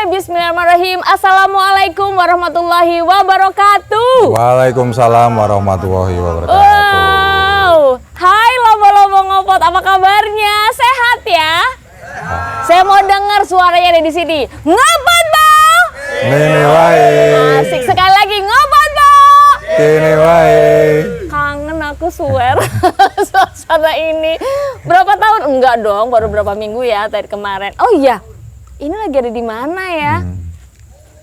Bismillahirrahmanirrahim. Assalamualaikum warahmatullahi wabarakatuh. Waalaikumsalam warahmatullahi wabarakatuh. Wow. Hai lobo-lobo ngopot, apa kabarnya? Sehat ya? Saya mau dengar suaranya ada di sini. Ngopot, Bo! Nini wae. Asik sekali lagi, ngopot, Bo! Kini wae. Kangen aku swear suasana ini. Berapa tahun? Enggak dong, baru berapa minggu ya tadi kemarin. Oh iya. Ini lagi ada di mana ya?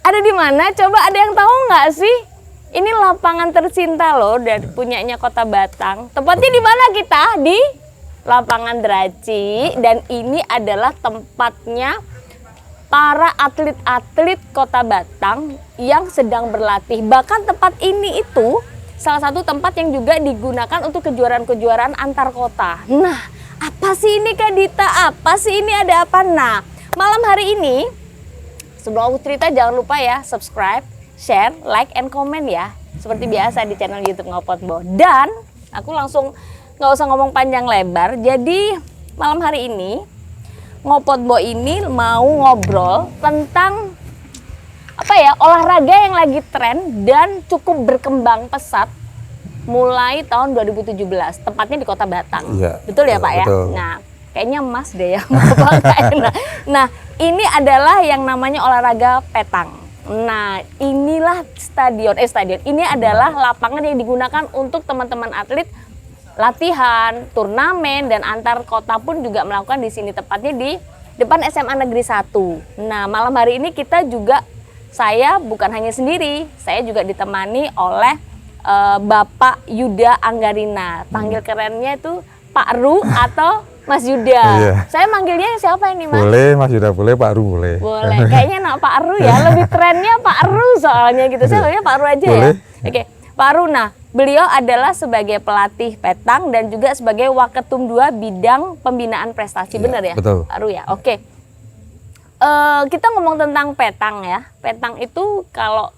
Ada di mana? Coba ada yang tahu nggak sih? Ini lapangan tercinta loh dari punyanya Kota Batang. Tempatnya di mana kita? Di Lapangan Draci. Dan ini adalah tempatnya para atlet-atlet Kota Batang yang sedang berlatih. Bahkan tempat ini itu salah satu tempat yang juga digunakan untuk kejuaraan-kejuaraan antar kota. Nah, apa sih ini Kak Dita? Apa sih ini, ada apa? Nah, malam hari ini, sebelum aku cerita jangan lupa ya subscribe, share, like, and comment ya. Seperti biasa di channel YouTube Ngopot Bo. Dan aku langsung nggak usah ngomong panjang lebar. Jadi malam hari ini Ngopot Bo ini mau ngobrol tentang apa ya, olahraga yang lagi tren dan cukup berkembang pesat mulai tahun 2017. Tepatnya di Kota Batang. Iya, betul ya Pak ya? betul. Nah, kayaknya emas deh ya, Nah, ini adalah yang namanya olahraga petang. Nah, inilah stadion. Ini adalah lapangan yang digunakan untuk teman-teman atlet latihan, turnamen, dan antar kota pun juga melakukan di sini. Tepatnya di depan SMA Negeri 1. Nah, malam hari ini kita juga, saya bukan hanya sendiri, saya juga ditemani oleh Bapak Yuda Anggarina. Panggil kerennya itu Pak Ru atau Mas Yuda. Iya. Saya manggilnya siapa ini, Mas? Boleh, Mas Yuda boleh, Pak Ru boleh. Boleh. Kayaknya nak Pak Ru ya, lebih kerennya Pak Ru soalnya gitu. Saya manggilnya Pak Ru aja boleh. Ya. Oke, Pak Ru. Nah, beliau adalah sebagai pelatih petang dan juga sebagai Waketum 2 bidang pembinaan prestasi, benar ya? Betul. Pak Ru ya. Oke. Kita ngomong tentang petang ya. Petang itu kalau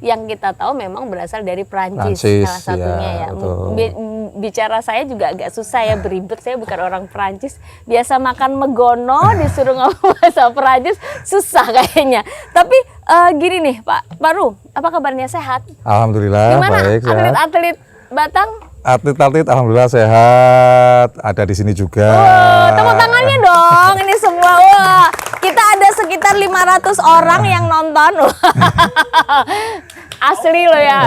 yang kita tahu memang berasal dari Prancis salah satunya ya. Bicara saya juga agak susah ya, beribet, saya bukan orang Prancis. Biasa makan megono disuruh ngomong bahasa Prancis susah kayaknya. Tapi gini nih Pak Ru, apa kabarnya, sehat? Alhamdulillah. Gimana baik, atlet-atlet Batang? Atlet-atlet alhamdulillah sehat, ada di sini juga. Tepuk tangannya dong ini semua. Wah, kita ada sekitar 500 orang yang nonton. Asli loh ya.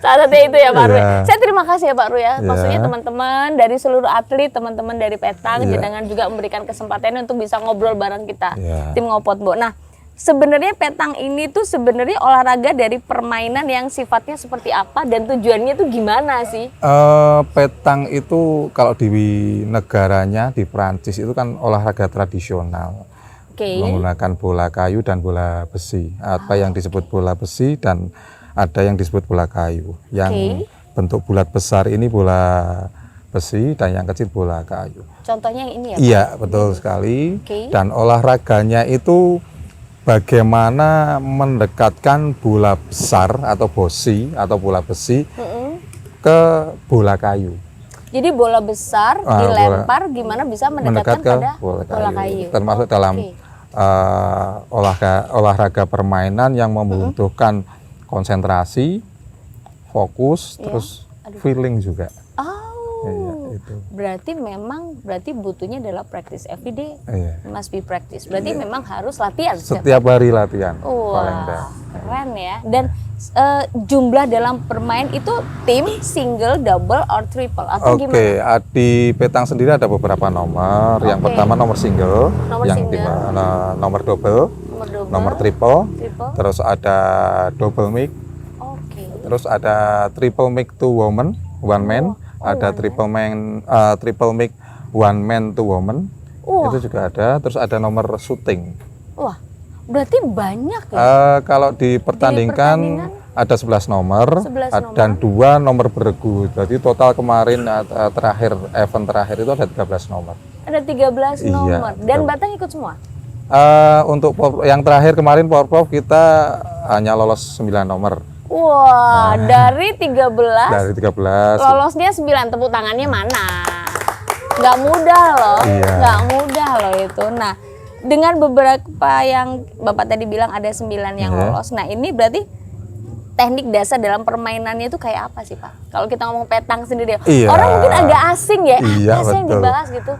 Salah satunya itu ya Pak Ru. Saya terima kasih ya Pak Ru ya. Maksudnya teman-teman dari seluruh atlet, teman-teman dari petang, jenengan juga memberikan kesempatan untuk bisa ngobrol bareng kita, tim Ngopot Bo. Nah, sebenarnya petang ini tuh sebenarnya olahraga dari permainan yang sifatnya seperti apa dan tujuannya tuh gimana sih? Petang itu kalau di negaranya di Prancis itu kan olahraga tradisional. Menggunakan bola kayu dan bola besi. Apa yang disebut bola besi dan ada yang disebut bola kayu. Yang bentuk bulat besar ini bola besi dan yang kecil bola kayu. Contohnya yang ini ya? Iya, betul sekali. Dan olahraganya itu bagaimana mendekatkan bola besar atau bosi atau bola besi ke bola kayu. Jadi bola besar dilempar gimana bisa mendekatkan pada bola kayu. Termasuk dalam olahraga permainan yang membutuhkan konsentrasi, fokus, terus feeling juga. Itu. Berarti butuhnya adalah practice every day. Must be practice. Berarti memang harus latihan. Setiap hari latihan. Keren ya. Dan jumlah dalam bermain itu tim, single, double, or triple atau gimana? Di petang sendiri ada beberapa nomor. Yang pertama nomor single, nomor double, nomor triple, terus ada double mix, terus ada triple mix to woman, one man. Ada triple mix one man to woman, itu juga ada. Terus ada nomor shooting. Wah, Berarti banyak ya? Kalau dipertandingkan ada 11 nomor, 11 nomor. dan 2 nomor beregu. Jadi total kemarin terakhir event terakhir itu ada 13 nomor. Ada 13 Iya, nomor. Dan betul. Batang ikut semua? Untuk yang terakhir kemarin Powerprof kita hanya lolos 9 nomor. Wah, dari 13 Dari 13. lolosnya 9, tepuk tangannya mana? Nggak mudah loh, Iya. nggak mudah loh itu. Nah, dengan beberapa yang Bapak tadi bilang ada 9 yang Iya. lolos. Nah, ini berarti teknik dasar dalam permainannya itu kayak apa sih Pak? Kalau kita ngomong petang sendiri, Iya. orang mungkin agak asing ya, Iya, apa sih yang betul. dibahas gitu?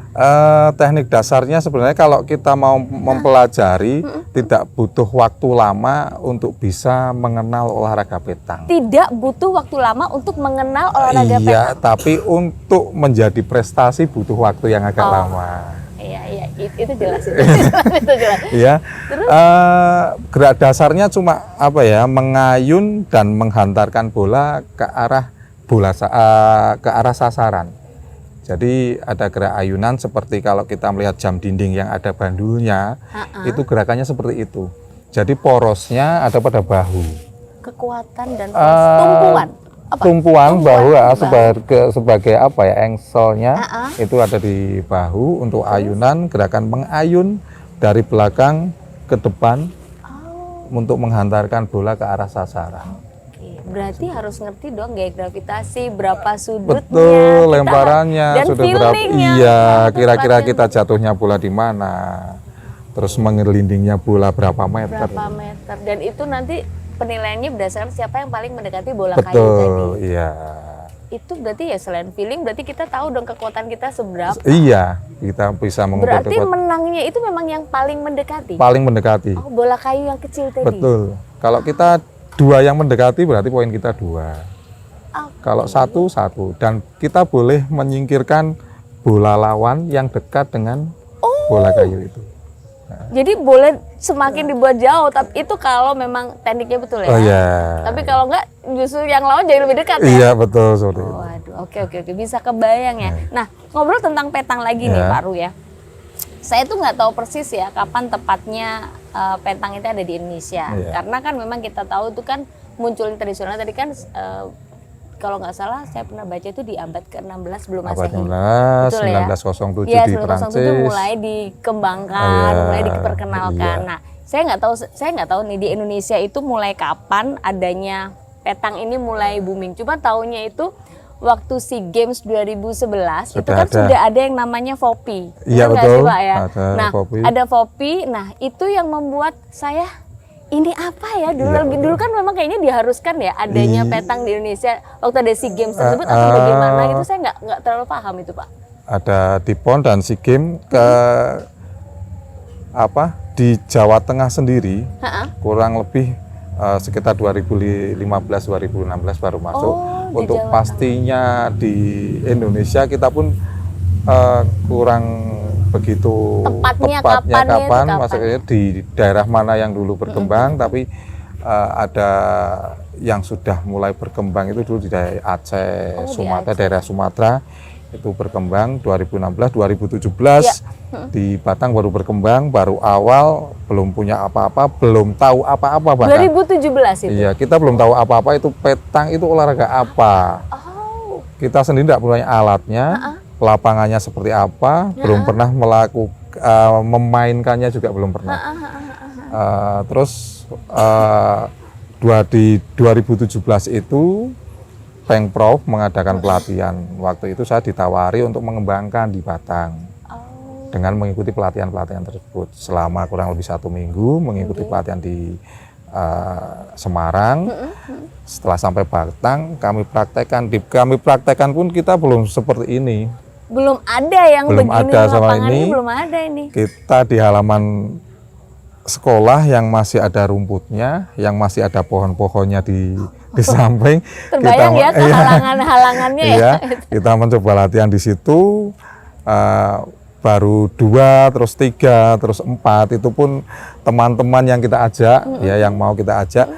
Teknik dasarnya sebenarnya kalau kita mau mempelajari tidak butuh waktu lama untuk bisa mengenal olahraga petang. Tidak butuh waktu lama untuk mengenal olahraga petang. Iya, tapi untuk menjadi prestasi butuh waktu yang agak lama. Iya, itu jelas, itu jelas. Ya, gerak dasarnya cuma apa ya, mengayun dan menghantarkan bola ke arah ke arah sasaran. Jadi ada gerak ayunan seperti kalau kita melihat jam dinding yang ada bandulnya, itu gerakannya seperti itu. Jadi porosnya ada pada bahu. Kekuatan dan tumpuan. Apa? Tumpuan bahu bahu. sebagai apa ya, engselnya itu ada di bahu untuk ayunan, gerakan mengayun dari belakang ke depan untuk menghantarkan bola ke arah sasaran. Berarti harus ngerti dong gaya gravitasi, berapa sudutnya, Betul, lemparannya dan sudah berapa, feelingnya. iya, Tempatnya. kira-kira kita jatuhnya bola di mana, terus mengelindingnya bola berapa meter. Berapa meter, dan itu nanti penilaiannya berdasarkan siapa yang paling mendekati bola kayu tadi. Betul, iya. Itu berarti ya selain feeling, berarti kita tahu dong kekuatan kita seberapa. Iya, kita bisa mengukur Berarti menangnya itu memang yang paling mendekati. paling mendekati. Oh, bola kayu yang kecil tadi. Betul. Kalau kita 2 yang mendekati berarti poin kita 2. Kalau 1, dan kita boleh menyingkirkan bola lawan yang dekat dengan bola kayu itu. Jadi boleh semakin dibuat jauh, tapi itu kalau memang tekniknya betul ya. Oh iya. Tapi kalau enggak, justru yang lawan jadi lebih dekat ya. Iya, betul seperti itu. Waduh, oke, bisa kebayang ya. Nah, ngobrol tentang petang lagi nih Pak Ru ya. Saya tuh nggak tahu persis ya kapan tepatnya petang itu ada di Indonesia. Karena kan memang kita tahu itu kan muncul tradisional tadi kan kalau nggak salah saya pernah baca itu di abad ke-16 sebelum Abad Masehi. 16, Betul ya? 1907 Iya, di 1907 Prancis. mulai dikembangkan, mulai diperkenalkan. Iya. Nah, saya nggak tahu nih di Indonesia itu mulai kapan adanya petang ini mulai booming. Cuma tahunya itu waktu SEA Games 2011 itu kan sudah ada yang namanya FOPI. Iya, Benar nggak betul. sih, Pak, ya? Ada nah, FOPI. ada FOPI. Nah, itu yang membuat saya ini apa ya? Dulu kan memang kayaknya diharuskan ya adanya petang di Indonesia waktu ada SEA Games tersebut atau bagaimana gitu, saya nggak terlalu paham itu, Pak. Ada di PON dan SEA Games di Jawa Tengah sendiri kurang lebih sekitar 2015-2016 baru masuk. Untuk Jawa pastinya di Indonesia kita pun kurang begitu Tepatnya kapan maksudnya di daerah mana yang dulu berkembang, tapi ada yang sudah mulai berkembang itu dulu di daerah Aceh, Sumatera, daerah Sumatera itu berkembang 2016, 2017 di Batang baru berkembang, baru awal, belum punya apa-apa, belum tahu apa-apa bahkan. 2017 itu? Iya, kita belum tahu apa-apa itu petang itu olahraga apa. Kita sendiri tidak punya alatnya, lapangannya seperti apa, belum pernah memainkannya juga belum pernah. Terus di 2017 itu Pengprov mengadakan pelatihan. Waktu itu saya ditawari untuk mengembangkan di Batang dengan mengikuti pelatihan-pelatihan tersebut selama kurang lebih 1 minggu, mengikuti pelatihan di Semarang. Setelah sampai Batang, kami praktekkan pun kita belum seperti ini. Belum ada yang belum begini, ada sama lapangannya ini. belum ada ini. Kita di halaman sekolah yang masih ada rumputnya, yang masih ada pohon-pohonnya di samping. Terbayang ya kehalangan-halangannya iya, ya. kita mencoba latihan di situ, baru 2, terus 3, terus 4, itu pun teman-teman yang kita ajak, ya yang mau kita ajak,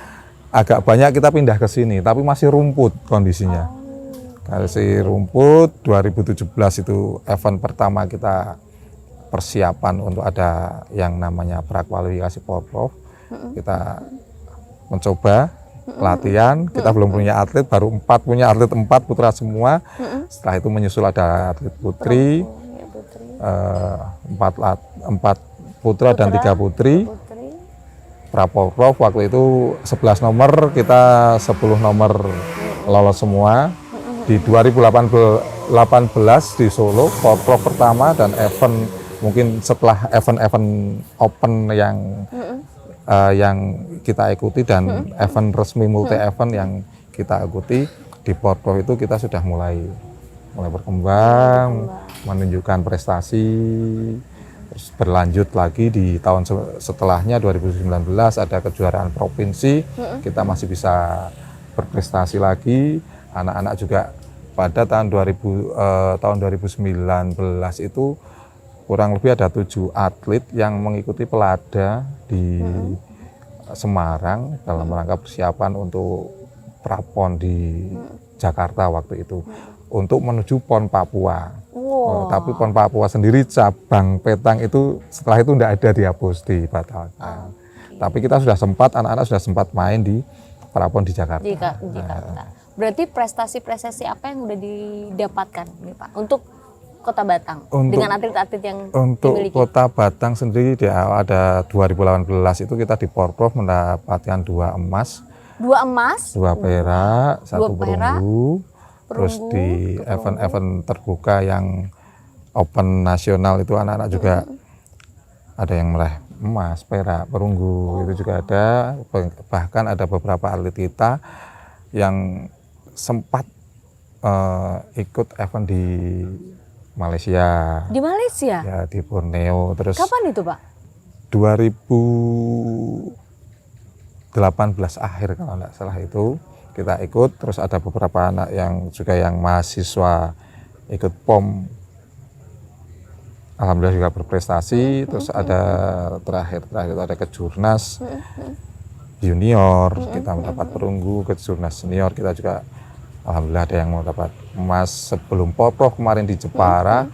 agak banyak kita pindah ke sini, tapi masih rumput kondisinya. Masih rumput, 2017 itu event pertama kita persiapan untuk ada yang namanya prakualifikasi Porprov, kita mencoba latihan. Kita belum punya atlet, baru 4 punya atlet, 4 putra semua. Setelah itu menyusul ada atlet putri, 4 putra dan 3 putri. Praporprov waktu itu 11 nomor, kita 10 nomor lolos semua. Di 2018 di Solo, Porprov pertama, dan event mungkin setelah event-event open yang kita ikuti dan event resmi multi event yang kita ikuti di Porprov itu, kita sudah mulai berkembang, menunjukkan prestasi. Terus berlanjut lagi di tahun setelahnya 2019 ada kejuaraan provinsi, kita masih bisa berprestasi lagi. Anak-anak juga pada tahun 2019 itu kurang lebih ada 7 atlet yang mengikuti pelada di Semarang dalam rangka persiapan untuk prapon di Jakarta waktu itu, untuk menuju PON Papua. Tapi PON Papua sendiri cabang petang itu setelah itu tidak ada, dihapus, dibatalkan. Tapi kita sudah sempat, anak-anak sudah sempat main di prapon di Jakarta. Berarti prestasi-prestasi apa yang udah didapatkan nih Pak untuk Kota Batang dengan atlet-atlet yang untuk dimiliki? Kota Batang sendiri ada 2018 itu kita di Porprov mendapatkan 2 emas, 2 emas, 2 perak, 1 perunggu. Terus di event-event terbuka yang open nasional itu anak-anak juga ada yang meraih emas, perak, perunggu, itu juga ada. Bahkan ada beberapa atlet kita yang sempat ikut event di Malaysia. Di Malaysia? Ya, di Borneo. Terus kapan itu Pak? 2018 akhir kalau tidak salah itu kita ikut. Terus ada beberapa anak yang juga yang mahasiswa ikut POM, alhamdulillah juga berprestasi. Terus ada terakhir itu ada kejurnas junior, kita mendapat perunggu. Kejurnas senior kita juga alhamdulillah ada yang mendapat emas. Sebelum Porprov kemarin di Jepara,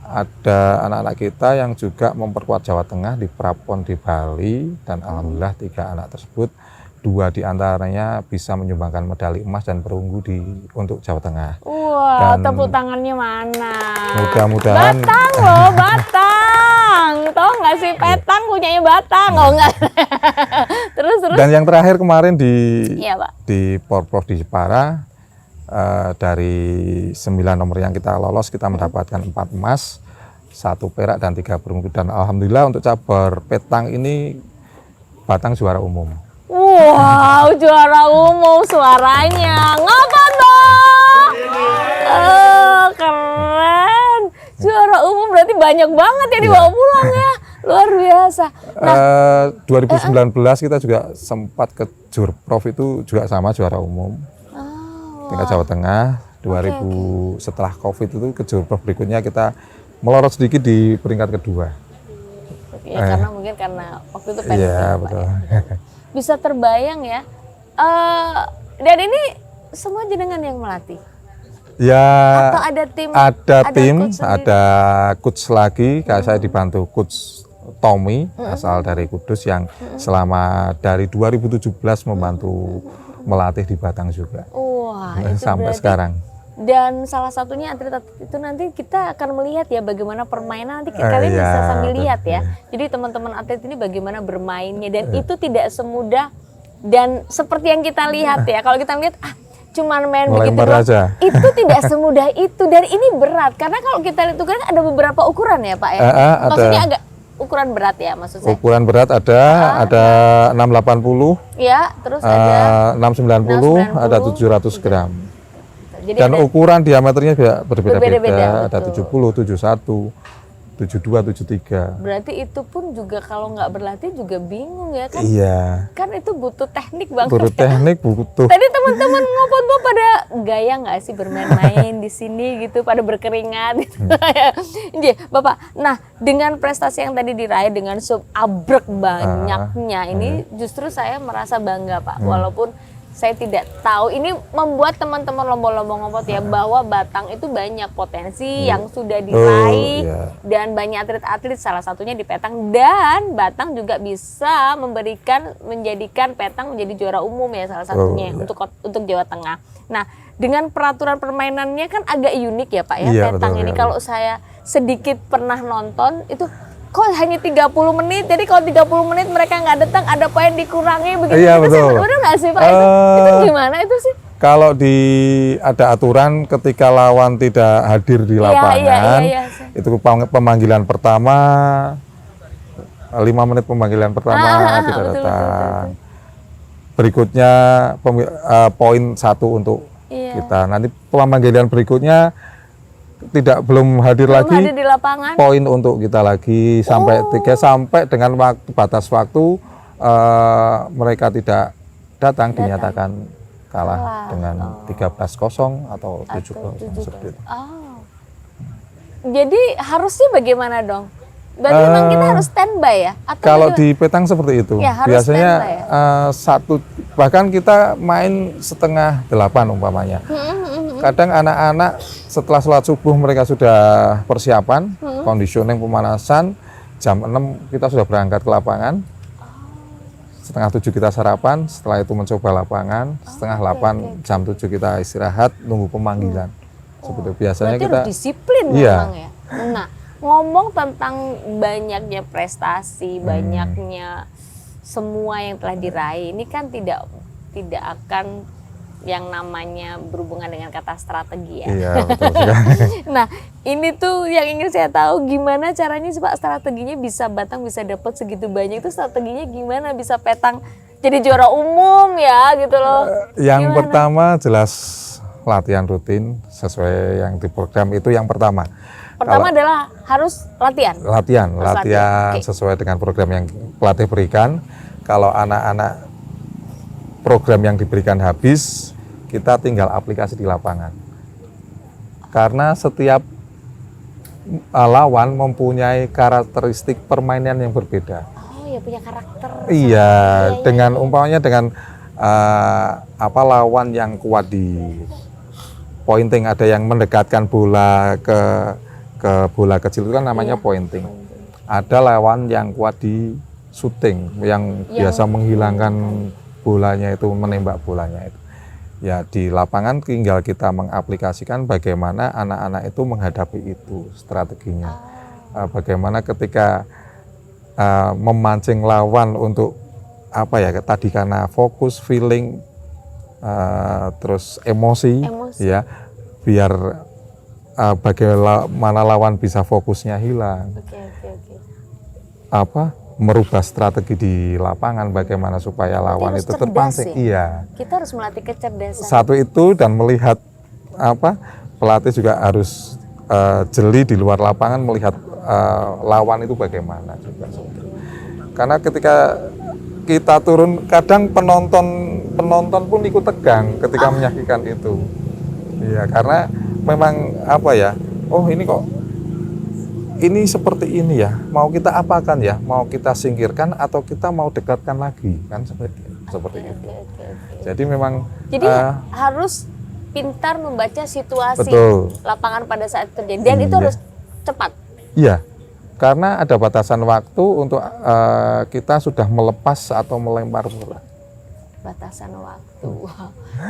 ada anak-anak kita yang juga memperkuat Jawa Tengah di Prapon di Bali, dan alhamdulillah 3 anak tersebut, 2 diantaranya bisa menyumbangkan medali emas dan perunggu untuk Jawa Tengah. Wah, tepuk tangannya mana? Mudah-mudahan. Batang loh, Batang. Tahu nggak sih petang punyanya Batang? Oh enggak. terus. Dan yang terakhir kemarin Iya, Pak. di Porprov di Jepara, dari 9 nomor yang kita lolos, kita mendapatkan 4 emas, 1 perak dan 3 perunggu. Dan alhamdulillah untuk cabur petang ini Batang juara umum. Wow, juara umum, suaranya ngapain dong? Keren. Juara umum berarti banyak banget ya dibawa pulang ya. Luar biasa. Nah, 2019 kita juga sempat ke Jurprov, itu juga sama juara umum. Tingkat Jawa Tengah. 2000 setelah Covid itu ke Jurprov berikutnya kita melorot sedikit di peringkat kedua. Ya karena mungkin karena waktu itu pendek. Iya, betul. Ya. Bisa terbayang ya. Dan ini semua jenengan yang melatih? Ya, atau ada tim? Ada coach lagi. Kayak saya dibantu coach Tommy, asal dari Kudus, yang selama dari 2017 membantu melatih di Batang juga. Wah, itu sampai berarti, sekarang. Dan salah satunya atlet-atlet itu nanti kita akan melihat ya bagaimana permainan, nanti kalian bisa sambil lihat ya. Jadi teman-teman atlet ini bagaimana bermainnya, dan itu tidak semudah dan seperti yang kita lihat ya. Kalau kita lihat cuman main begitu doang, itu tidak semudah itu, dan ini berat karena kalau kita lihat ukuran ada beberapa ukuran ya Pak ya. Maksudnya agak ukuran berat ya maksud saya. Ukuran berat ada 680. Ya, terus ada 690, ada 700 gram. Jadi dan ukuran diameternya juga berbeda-beda, ada betul. 70, 71, 72, 73. Berarti itu pun juga kalau nggak berlatih juga bingung ya kan? Iya. Kan itu butuh teknik banget. Butuh teknik, butuh. Tadi teman-teman ngopot pada gaya nggak sih bermain-main di sini gitu, pada berkeringat gitu. Bapak, nah dengan prestasi yang tadi diraih dengan subabrek banyaknya ini justru saya merasa bangga Pak, walaupun saya tidak tahu. Ini membuat teman-teman lomba-lomba ngompot ya, bahwa Batang itu banyak potensi yang sudah diraih dan banyak atlet-atlet, salah satunya di Petang, dan Batang juga bisa menjadikan Petang menjadi juara umum ya, salah satunya untuk Jawa Tengah. Nah, dengan peraturan permainannya kan agak unik ya Pak ya, Petang ini. Kalau saya sedikit pernah nonton itu kok hanya 30 menit, jadi kalau 30 menit mereka nggak datang ada poin dikurangi begitu. Iya, betul. Udah nggak sih Pak itu gimana itu sih? Kalau ada aturan ketika lawan tidak hadir di lapangan, itu pemanggilan pertama 5 menit pemanggilan pertama tidak datang. Berikutnya poin 1 untuk kita. Nanti pemanggilan berikutnya belum hadir di lapangan, poin untuk kita lagi sampai 3 sampai dengan batas waktu mereka tidak datang dinyatakan kalah dengan 13-0 atau 7-0 seperti itu. Jadi harusnya bagaimana dong? Berarti memang kita harus standby ya? Atau kalau di Petang seperti itu, biasanya bahkan kita main setengah 8 umpamanya. Kadang anak-anak setelah sholat subuh mereka sudah persiapan, conditioning, pemanasan, jam 6 kita sudah berangkat ke lapangan, setengah 7 kita sarapan, setelah itu mencoba lapangan, setengah 8 jam 7 kita istirahat, nunggu pemanggilan. Seperti biasanya kita harus disiplin memang ya. Nah, ngomong tentang banyaknya prestasi, banyaknya semua yang telah diraih, ini kan tidak akan yang namanya berhubungan dengan kata strategi ya. Iya, betul sekali. Nah, ini tuh yang ingin saya tahu, gimana caranya sih Pak strateginya bisa Batang bisa dapat segitu banyak, itu strateginya gimana bisa Petang jadi juara umum ya gitu loh. Yang pertama jelas latihan rutin sesuai yang diprogram, itu yang pertama. Adalah harus latihan sesuai dengan program yang pelatih berikan. Kalau anak-anak program yang diberikan habis, kita tinggal aplikasi di lapangan. Karena setiap lawan mempunyai karakteristik permainan yang berbeda. Oh ya, punya karakter. Iya, dengan umpamanya dengan lawan yang kuat di pointing, ada yang mendekatkan bola ke bola kecil, itu kan namanya pointing. Ada lawan yang kuat di shooting, yang biasa menghilangkan bolanya itu, menembak bolanya itu. Ya, di lapangan tinggal kita mengaplikasikan bagaimana anak-anak itu menghadapi itu strateginya. Bagaimana ketika memancing lawan untuk tadi karena fokus, feeling, terus emosi. Ya, biar bagaimana lawan bisa fokusnya hilang. Merubah strategi di lapangan, bagaimana supaya lawan itu terpancing. Ya? Iya. Kita harus melatih kecerdasan. Satu itu, dan melihat pelatih juga harus jeli di luar lapangan melihat lawan itu bagaimana juga. Karena ketika kita turun, kadang penonton pun ikut tegang ketika menyaksikan itu. Iya, karena memang oh ini kok ini seperti ini ya, mau kita apakan ya, mau kita singkirkan atau kita mau dekatkan lagi, kan seperti itu. Jadi memang harus pintar membaca situasi lapangan pada saat terjadi, dan itu harus cepat. Iya, karena ada batasan waktu untuk kita sudah melepas atau melempar bola. Batasan waktu.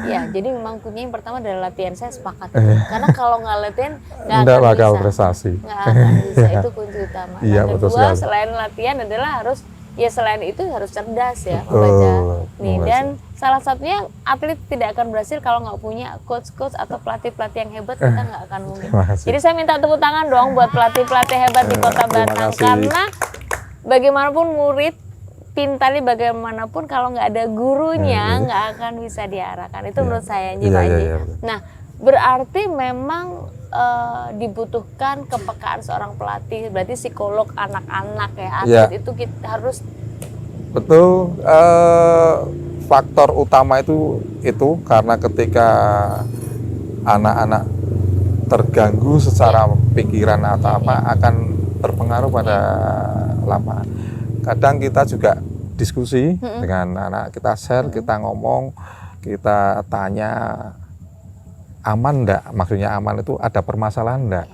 Ya, jadi memang kuncinya yang pertama adalah latihan, saya sepakat. Karena kalau nggak latihan nggak bakal prestasi. Nggak akan bisa, itu kunci utama. Iya, Nah, kedua selain latihan adalah harus selain itu harus cerdas ya, membaca. Dan salah satunya atlet tidak akan berhasil kalau nggak punya coach atau pelatih-pelatih yang hebat, kita nggak akan mungkin. Jadi saya minta tepuk tangan dong buat pelatih-pelatih hebat di Kota Batang, karena bagaimanapun murid pintarnya bagaimanapun kalau nggak ada gurunya nggak akan bisa diarahkan. Itu menurut saya Pak Haji. Nah, berarti memang dibutuhkan kepekaan seorang pelatih, berarti psikolog anak-anak ya, atlet itu kita harus. Betul, faktor utama itu karena ketika anak-anak terganggu secara pikiran atau akan berpengaruh pada lapangan. Kadang kita juga diskusi dengan anak, kita share, kita ngomong kita tanya aman enggak, maksudnya aman itu ada permasalahan enggak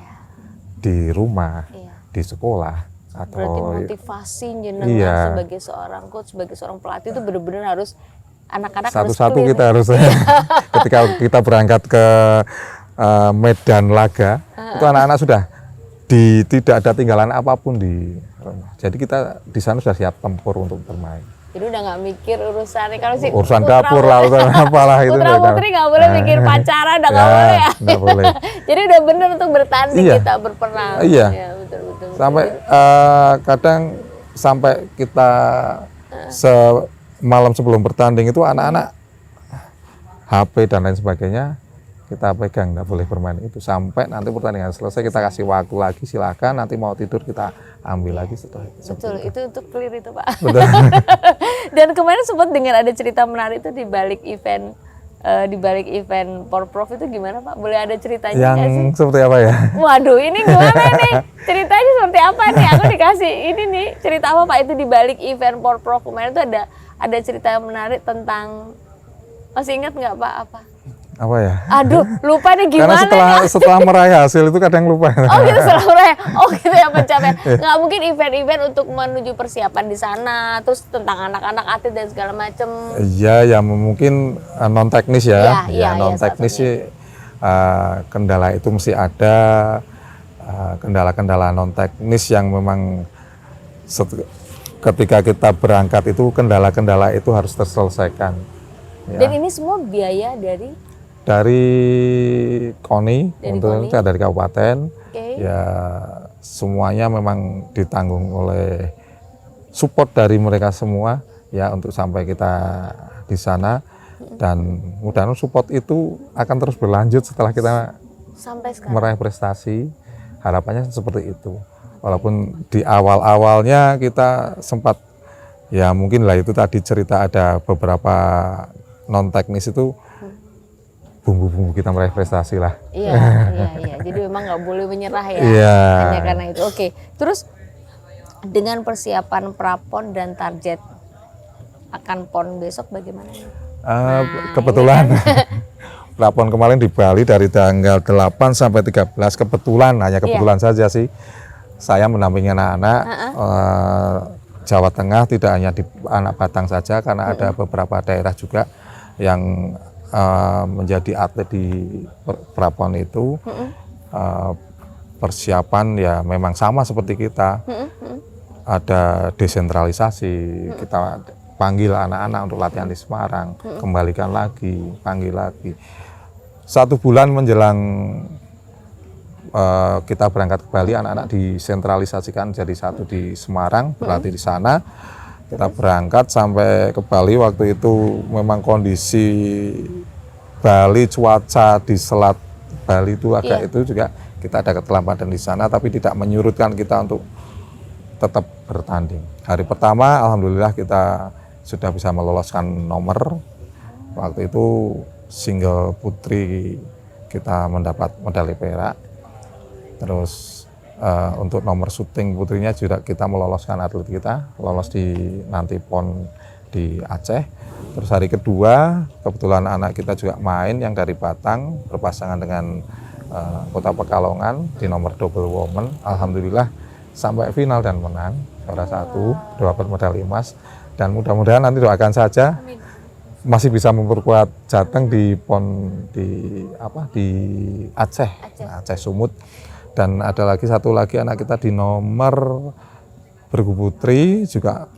di rumah, di sekolah, atau berarti motivasi jenengan sebagai seorang coach, sebagai seorang pelatih itu benar-benar harus anak-anak satu-satu kita harus ketika kita berangkat ke medan laga itu anak-anak sudah tidak ada tinggalan apapun di rumah. Jadi kita di sana sudah siap tempur untuk bermain. Jadi udah nggak mikir urusannya kalau si urusan dapur lah, urusan apalah itu. Putra putri nggak boleh mikir pacaran, udah nggak boleh ya. Nggak boleh. Jadi udah bener untuk bertanding kita berperang. Iya. Ya, betul. Sampai kadang sampai kita malam sebelum bertanding itu anak-anak HP dan lain sebagainya kita pegang, nggak boleh bermain itu sampai nanti pertandingan selesai. Kita kasih waktu lagi, silakan, nanti mau tidur kita ambil lagi setelah itu. Betul, itu untuk clear itu Pak. Betul. Dan kemarin sempat dengar ada cerita menarik itu di balik event Porprov itu gimana Pak? Boleh ada ceritanya yang nggak sih? Seperti apa ya? Waduh, ini gimana nih? Ceritanya seperti apa nih? Aku dikasih ini nih, cerita apa Pak? Itu di balik event Porprov kemarin itu ada cerita yang menarik tentang, masih ingat nggak Pak apa? Apa ya? Aduh, lupa nih gimana. Karena setelah meraih hasil itu kadang lupa. Oh gitu, setelah meraih. Oh gitu ya pencapaian. Nggak mungkin event-event untuk menuju persiapan di sana, terus tentang anak-anak atlet dan segala macem. Iya, ya mungkin non teknis ya. Iya, non teknis sih kendala itu mesti ada, kendala-kendala non teknis yang memang ketika kita berangkat itu kendala-kendala itu harus terselesaikan. Ya. Dan ini semua biaya dari KONI, dari kabupaten, okay. Ya semuanya memang ditanggung oleh support dari mereka semua ya untuk sampai kita di sana, dan mudah-mudahan support itu akan terus berlanjut setelah kita sampai sekarang meraih prestasi, harapannya seperti itu. Walaupun di awal-awalnya kita sempat ya mungkin lah itu tadi cerita ada beberapa non teknis itu bumbu-bumbu kita meraih prestasi lah. Iya. Jadi memang nggak boleh menyerah ya. Iya. Hanya karena itu. Oke. Terus dengan persiapan prapon dan target akan PON besok bagaimana? Kebetulan prapon kemarin di Bali dari tanggal 8 sampai 13 hanya kebetulan saja sih saya mendampingi anak-anak Jawa Tengah, tidak hanya di anak Batang saja karena ada beberapa daerah juga yang menjadi atlet di prapon itu. Persiapan ya memang sama seperti kita, ada desentralisasi, kita panggil anak-anak untuk latihan di Semarang, kembalikan lagi, panggil lagi. 1 bulan menjelang kita berangkat ke Bali, anak-anak disentralisasikan jadi satu di Semarang, berlatih di sana. Kita berangkat sampai ke Bali, waktu itu memang kondisi Bali, cuaca di Selat Bali itu agak itu juga kita ada keterlambatan di sana, tapi tidak menyurutkan kita untuk tetap bertanding. Hari pertama alhamdulillah kita sudah bisa meloloskan nomor. Waktu itu single putri kita mendapat medali perak. Terus untuk nomor syuting putrinya juga kita meloloskan atlet kita, lolos di nanti PON di Aceh. Terus hari kedua kebetulan anak kita juga main yang dari Batang berpasangan dengan Kota Pekalongan di nomor double woman. Alhamdulillah sampai final dan menang juara 1, dapat medali emas, dan mudah-mudahan nanti doakan saja masih bisa memperkuat Jateng di PON di Aceh. Aceh Sumut. Dan ada lagi satu lagi anak kita di nomor bergu putri juga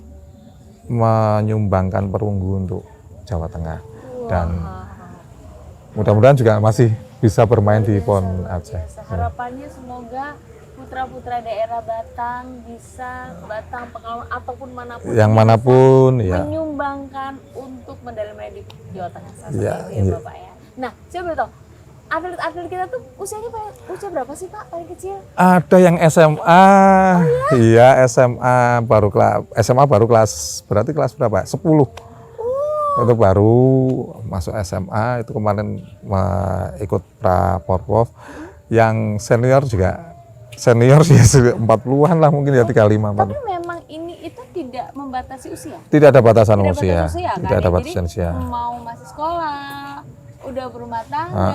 menyumbangkan perunggu untuk Jawa Tengah. Dan mudah-mudahan juga masih bisa bermain di PON Aceh. Harapannya semoga putra-putra daerah Batang bisa, Batang, Pekalongan ataupun manapun, yang manapun ya, menyumbangkan untuk medali-medali di Jawa Tengah. Bapak ya. Nah, saya boleh tahu atlet-atlet kita tuh usianya usia berapa sih Pak paling kecil? Ada yang SMA, iya SMA baru kelas, berarti kelas berapa? 10. Itu baru masuk SMA, itu kemarin ikut Porprov. Yang senior juga, senior sih 40-an lah mungkin ya, 35. Tapi memang ini itu tidak membatasi usia. Tidak ada batasan Tidak usia. batas usia, kan? Tidak ada Ya, batasan jadi, usia. mau masih sekolah, udah berumah tangga,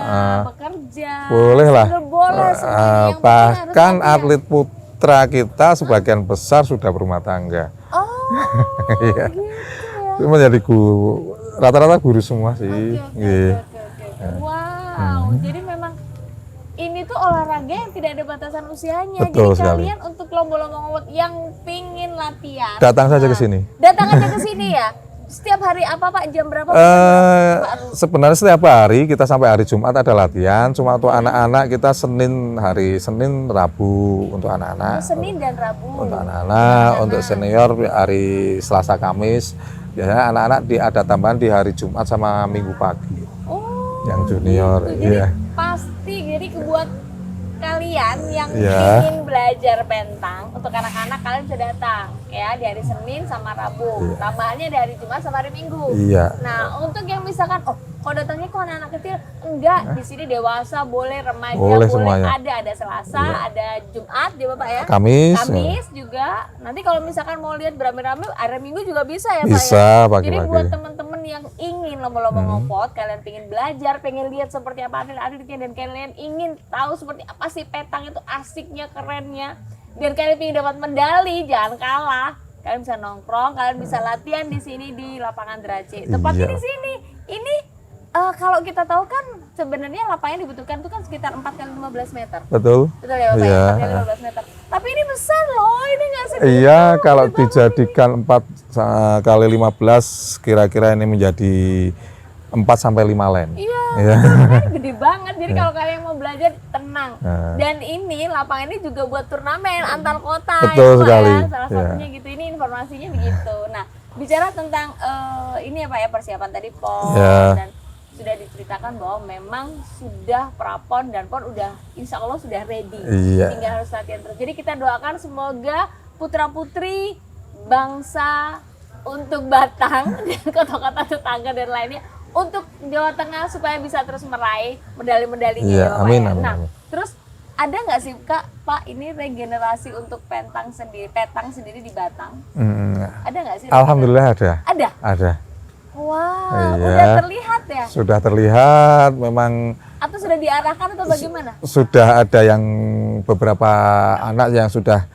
bekerja, Boleh lah. single boleh semuanya. Yang penting harus Bahkan latihan. atlet putra kita sebagian besar sudah berumah tangga. Oh, Iya. gitu ya. Itu menjadi guru, rata-rata guru semua sih. Iya. Oke. Wow, jadi memang ini tuh olahraga yang tidak ada batasan usianya. Betul Jadi sekali. kalian untuk lomba-lomba ngawat yang pingin latihan, Datang saja ke sini. datang aja ke sini ya. Setiap hari apa Pak? Jam berapa? Sebenarnya setiap hari kita sampai hari Jumat ada latihan. Cuma untuk anak-anak kita hari Senin, Rabu untuk anak-anak. Senin dan Rabu. Untuk anak-anak, untuk senior hari Selasa, Kamis. Biasanya anak-anak ada tambahan di hari Jumat sama Minggu pagi. Oh, Yang junior, gitu. Jadi iya. pasti jadi buat kalian yang Iya. ingin belajar pentang untuk anak-anak kalian bisa datang ya di hari Senin sama Rabu. Iya. Tambahannya di hari Jumat sama hari Minggu. Iya. Nah, untuk yang misalkan kalau datangnya kok anak-anak kecil, enggak, di sini dewasa boleh, remaja Boleh boleh, semuanya. ada Selasa, ada Jumat ya Bapak ya. Kamis. Kamis juga. Nanti kalau misalkan mau lihat beramai-ramai, hari Minggu juga bisa ya Pak Bisa ya. pagi-pagi. Jadi buat teman-teman yang ingin lomba-lomba ngopot, kalian pengen belajar, pengen lihat seperti apa atlet-atletnya, dan kalian ingin tahu seperti apa sih petang itu asiknya, kerennya, dan kalian pengen dapat medali, jangan kalah. Kalian bisa nongkrong, kalian bisa latihan di sini di lapangan Drace. Tepatnya Iya. di sini. Ini kalau kita tahu kan sebenarnya lapangan yang dibutuhkan itu kan sekitar 4 kali 15 meter. Betul. Betul ya Bapak Iya. ya? 4 kali 15 meter. Tapi ini besar loh, ini nggak sedikit. Iya, kalau dijadikan 4 kali 15 kira-kira ini menjadi 4 sampai 5 len. Iya, Iya. kan gede banget. Jadi kalau kalian mau belajar tenang. Nah. Dan ini lapangan ini juga buat turnamen antar kota. Betul ya, Pak, sekali. Ya? Salah Iya. satunya gitu. Ini informasinya begitu. Nah, bicara tentang ini ya Pak ya, persiapan tadi PON Iya. dan sudah diceritakan bahwa memang sudah prapon dan PON udah insya Allah sudah ready. Iya. Tinggal harus latihan terus. Jadi kita doakan semoga putra-putri bangsa untuk Batang dan kota-kota tetangga dan lainnya untuk Jawa Tengah supaya bisa terus meraih medali-medalinya Iya, ya Bapak amin, ya. amin, Nah, amin. terus ada nggak sih Pak ini regenerasi untuk petang sendiri di Batang? Ada nggak sih? Alhamdulillah ada. Ada. Ada. Wow, Iya. udah terlihat ya? Sudah terlihat memang Atau sudah diarahkan atau bagaimana? sudah ada yang beberapa anak yang sudah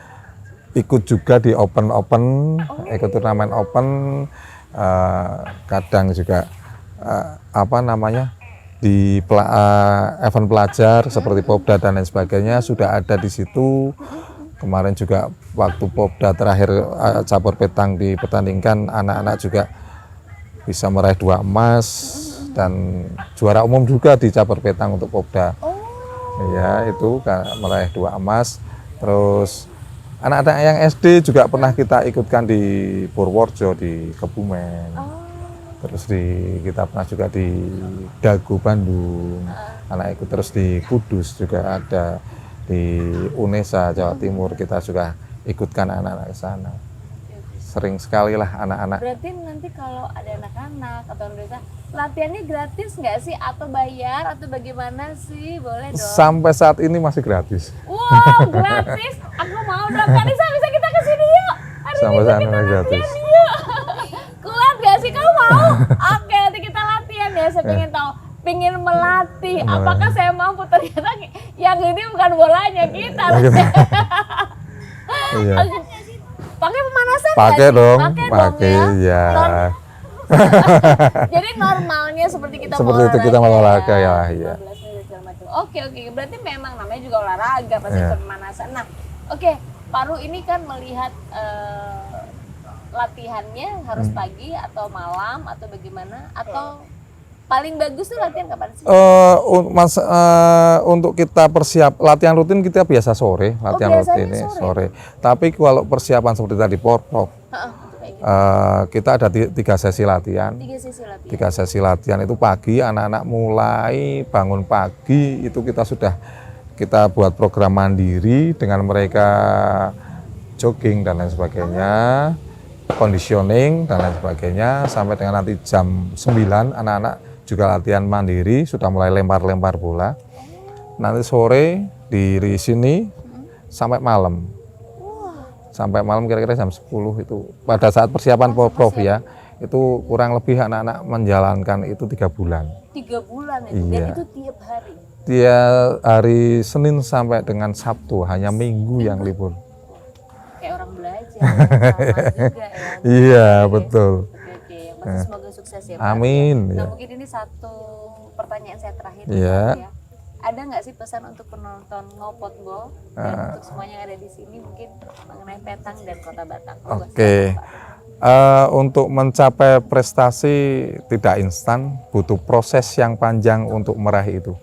ikut juga di open ikut turnamen open, kadang juga di event pelajar seperti Popda dan lain sebagainya sudah ada di situ. Kemarin juga waktu Popda terakhir cabur petang dipertandingkan, anak-anak juga bisa meraih 2 emas dan juara umum juga di cabur petang untuk Popda. Ya, itu meraih 2 emas. Terus anak-anak yang SD juga pernah kita ikutkan di Purworejo, di Kebumen. Terus kita pernah juga di Dago Bandung. Anak ikut terus di Kudus juga ada, di Unesa Jawa Timur kita juga ikutkan anak-anak ke sana. Sering sekali lah anak-anak. Berarti nanti kalau ada anak-anak atau mereka latihannya gratis nggak sih atau bayar atau bagaimana sih? Boleh dong. Sampai saat ini masih gratis. Wow, gratis. Aku mau dong. Kak Nisa, bisa kita ke sini yuk. Hari Sampai Minggu saat kita ini gratis. latihan yuk. Kuat gak sih kamu mau? Oke, nanti kita latihan ya. Saya pengen tahu, pengen melatih. Apakah saya mampu? Ternyata yang ini bukan bolanya kita. Iya. Pakai pemanasan nggak Pakai sih? dong, Pakai pakai ya. Jadi normalnya seperti kita Seperti itu kita mau olahraga ya, iya. 12 menit segala macam. Oke, berarti memang namanya juga olahraga pasti Iya. pemanasan. Nah, oke, Paru ini kan melihat latihannya harus pagi atau malam atau bagaimana atau paling bagus tuh latihan kapan sih? Untuk kita latihan rutin kita biasa sore, latihan biasanya rutin sore. sore. Tapi kalau persiapan seperti tadi Porprov, Heeh, kayak gitu. kita ada 3 sesi latihan. 3 sesi latihan. 3 sesi latihan itu pagi, anak-anak mulai bangun pagi itu kita buat program mandiri dengan mereka jogging dan lain sebagainya, conditioning dan lain sebagainya, sampai dengan nanti jam 9 anak-anak juga latihan mandiri, sudah mulai lempar-lempar bola. Nanti sore di sini sampai malam. sampai malam kira-kira jam 10 itu pada saat persiapan Prof ya, itu kurang lebih anak-anak menjalankan itu 3 bulan. 3 bulan ya? Iya. Dan itu tiap hari? Tiap hari Senin sampai dengan Sabtu, hanya Minggu yang libur. Kayak orang belajar, sama juga ya. Iya, betul. Oke, yang pasti semoga sukses ya Pak. Amin. Nah Ya. mungkin ini satu pertanyaan saya terakhir. Iya. Pak, ya. Ada nggak sih pesan untuk penonton Ngopotbo dan untuk semuanya yang ada di sini mungkin mengenai Petang dan Kota Batak? Oke. Untuk mencapai prestasi tidak instan, butuh proses yang panjang untuk meraih itu.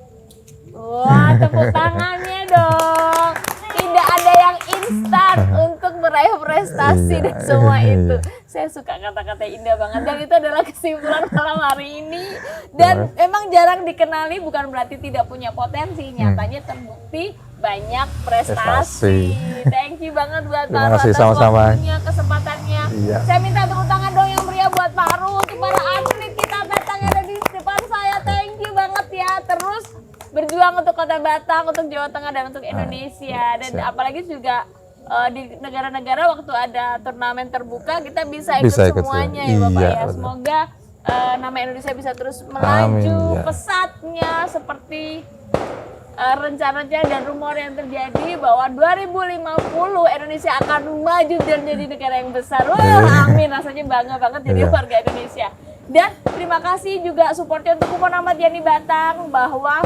Wah, tepuk tangannya dong. Tidak ada yang instan untuk meraih prestasi dan semua itu. Saya suka kata-kata indah banget dan itu adalah kesimpulan malam hari ini. Dan emang jarang dikenali bukan berarti tidak punya potensi. Nyatanya terbukti banyak prestasi. Thank you banget buat Terima Pak Ru kasih, atas sama-sama. waktunya, kesempatannya. Iya. Saya minta tepuk tangan dong yang meriah buat Pak Ru, untuk para atlet kita Petang yang ada di depan saya. Thank you banget ya. Terus berjuang untuk Kota Batak, untuk Jawa Tengah dan untuk Indonesia. Dan apalagi juga di negara-negara waktu ada turnamen terbuka kita bisa ikut semuanya ya Bapak ya. Semoga nama Indonesia bisa terus melaju pesatnya seperti rencana-rencana dan rumor yang terjadi bahwa 2050 Indonesia akan maju dan jadi negara yang besar. Wah, amin, rasanya bangga banget jadi warga Indonesia. Dan terima kasih juga supportnya untuk Kupon Ahmad Yani Batang, bahwa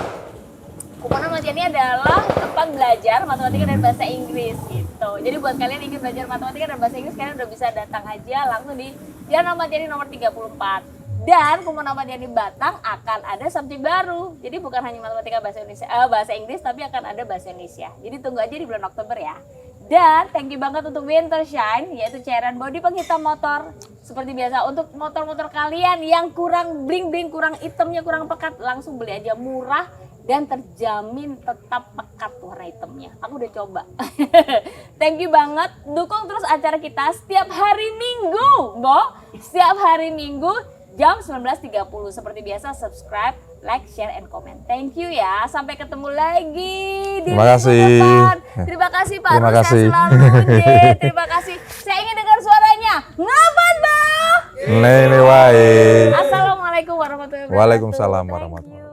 Kupon Ahmad Yani adalah tempat belajar matematika dan bahasa Inggris gitu. Jadi buat kalian yang ingin belajar matematika dan bahasa Inggris, kalian udah bisa datang aja langsung di Jalan Ahmad Yani nomor 34. Dan Kupon Ahmad Yani Batang akan ada subjek baru. Jadi bukan hanya matematika bahasa Indonesia, bahasa Inggris, tapi akan ada bahasa Indonesia. Jadi tunggu aja di bulan Oktober ya. Dan thank you banget untuk Winter Shine, yaitu cairan body penghitam motor. Seperti biasa, untuk motor-motor kalian yang kurang bling-bling, kurang hitamnya, kurang pekat, langsung beli aja, murah dan terjamin tetap pekat warna hitamnya. Aku udah coba. Thank you banget. Dukung terus acara kita setiap hari Minggu, Bo. Setiap hari Minggu jam 19.30. Seperti biasa, subscribe, like, share, and comment. Thank you ya. Sampai ketemu lagi di Terima kasih. depan. Terima kasih Pak Terima Ru, sehat kasih. selalu. Terima kasih. Saya ingin dengar suaranya. Ngapain, Bang? Nene wae. Assalamualaikum warahmatullahi wabarakatuh. Waalaikumsalam Thank warahmatullahi you.